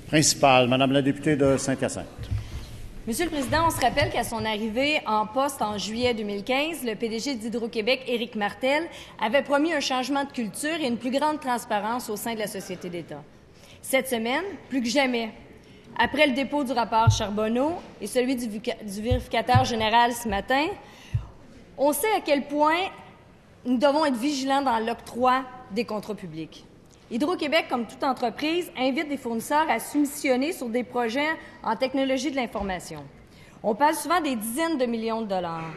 Principal, Madame la députée de Saint-Hyacinthe. Monsieur le Président, on se rappelle qu'à son arrivée en poste en juillet 2015, le PDG d'Hydro-Québec, Éric Martel, avait promis un changement de culture et une plus grande transparence au sein de la société d'État. Cette semaine, plus que jamais, après le dépôt du rapport Charbonneau et celui du vérificateur général ce matin, on sait à quel point nous devons être vigilants dans l'octroi des contrats publics. Hydro-Québec, comme toute entreprise, invite des fournisseurs à soumissionner sur des projets en technologie de l'information. On parle souvent des dizaines de millions de dollars.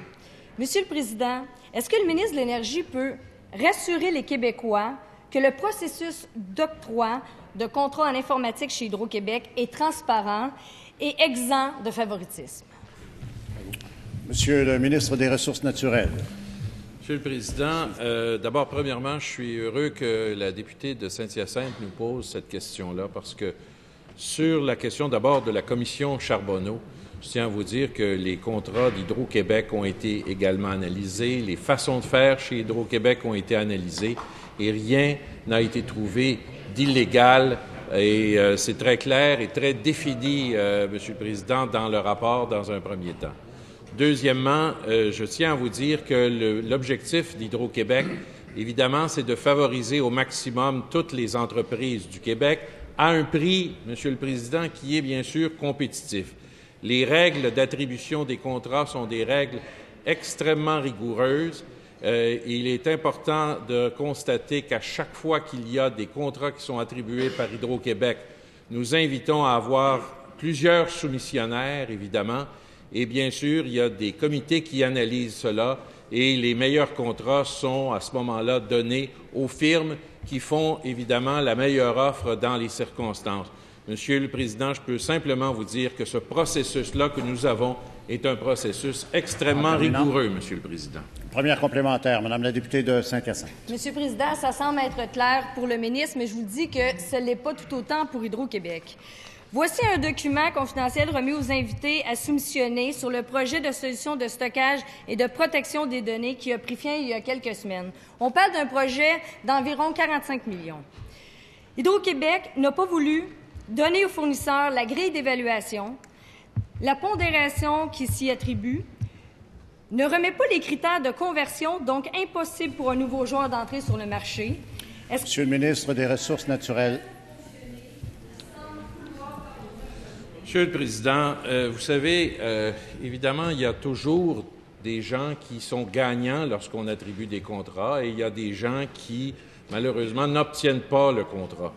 Monsieur le Président, est-ce que le ministre de l'Énergie peut rassurer les Québécois que le processus d'octroi de contrats en informatique chez Hydro-Québec est transparent et exempt de favoritisme? Monsieur le ministre des Ressources naturelles. Monsieur le Président, d'abord, premièrement, je suis heureux que la députée de Saint-Hyacinthe nous pose cette question-là parce que sur la question d'abord de la commission Charbonneau, je tiens à vous dire que les contrats d'Hydro-Québec ont été également analysés, les façons de faire chez Hydro-Québec ont été analysées et rien n'a été trouvé d'illégal et c'est très clair et très défini, Monsieur le Président, dans le rapport dans un premier temps. Deuxièmement, je tiens à vous dire que l'objectif d'Hydro-Québec, évidemment, c'est de favoriser au maximum toutes les entreprises du Québec à un prix, Monsieur le Président, qui est bien sûr compétitif. Les règles d'attribution des contrats sont des règles extrêmement rigoureuses. Il est important de constater qu'à chaque fois qu'il y a des contrats qui sont attribués par Hydro-Québec, nous invitons à avoir plusieurs soumissionnaires, évidemment, et bien sûr, il y a des comités qui analysent cela et les meilleurs contrats sont à ce moment-là donnés aux firmes qui font évidemment la meilleure offre dans les circonstances. Monsieur le Président, je peux simplement vous dire que ce processus-là que nous avons est un processus extrêmement rigoureux, Monsieur le Président. Première complémentaire, Madame la députée de Saint-Hyacinthe. Monsieur le Président, ça semble être clair pour le ministre, mais je vous dis que ce n'est pas tout autant pour Hydro-Québec. Voici un document confidentiel remis aux invités à soumissionner sur le projet de solution de stockage et de protection des données qui a pris fin il y a quelques semaines. On parle d'un projet d'environ 45 millions. Hydro-Québec n'a pas voulu donner aux fournisseurs la grille d'évaluation, la pondération qui s'y attribue, ne remet pas les critères de conversion, donc impossible pour un nouveau joueur d'entrer sur le marché. Monsieur le ministre des Ressources naturelles. Monsieur le Président, vous savez, évidemment, il y a toujours des gens qui sont gagnants lorsqu'on attribue des contrats et il y a des gens qui, malheureusement, n'obtiennent pas le contrat.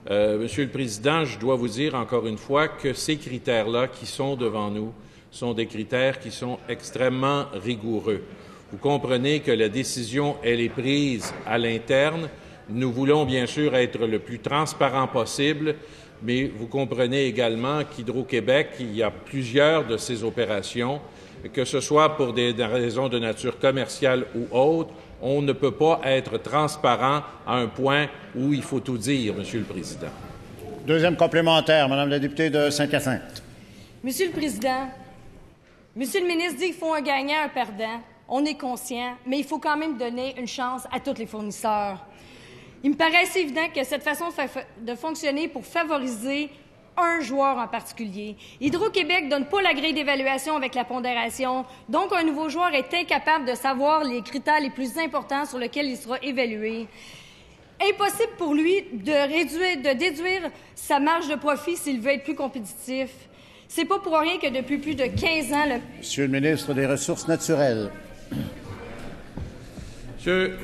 Monsieur le Président, je dois vous dire encore une fois que ces critères-là qui sont devant nous sont des critères qui sont extrêmement rigoureux. Vous comprenez que la décision, elle est prise à l'interne. Nous voulons bien sûr être le plus transparent possible, mais vous comprenez également qu'Hydro-Québec, il y a plusieurs de ces opérations, que ce soit pour des raisons de nature commerciale ou autre, on ne peut pas être transparent à un point où il faut tout dire, Monsieur le Président. Deuxième complémentaire, Madame la députée de Saint-Hyacinthe. Monsieur le Président, Monsieur le ministre dit qu'il faut un gagnant, un perdant. On est conscient, mais il faut quand même donner une chance à tous les fournisseurs. Il me paraît assez évident que cette façon de fonctionner pour favoriser un joueur en particulier. Hydro-Québec ne donne pas la grille d'évaluation avec la pondération, donc un nouveau joueur est incapable de savoir les critères les plus importants sur lesquels il sera évalué. Impossible pour lui de déduire sa marge de profit s'il veut être plus compétitif. C'est pas pour rien que depuis plus de 15 ans... Monsieur le ministre des Ressources naturelles.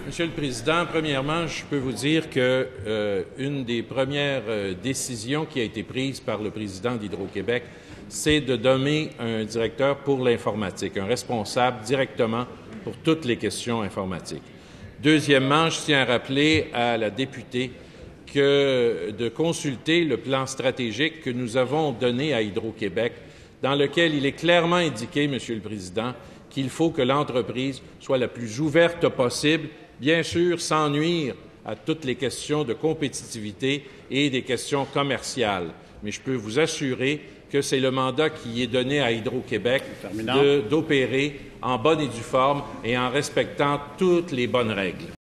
Monsieur le Président, premièrement, je peux vous dire que une des premières décisions qui a été prise par le président d'Hydro-Québec, c'est de nommer un directeur pour l'informatique, un responsable directement pour toutes les questions informatiques. Deuxièmement, je tiens à rappeler à la députée que de consulter le plan stratégique que nous avons donné à Hydro-Québec, dans lequel il est clairement indiqué, Monsieur le Président, qu'il faut que l'entreprise soit la plus ouverte possible, bien sûr sans nuire à toutes les questions de compétitivité et des questions commerciales. Mais je peux vous assurer que c'est le mandat qui est donné à Hydro-Québec d'opérer en bonne et due forme et en respectant toutes les bonnes règles.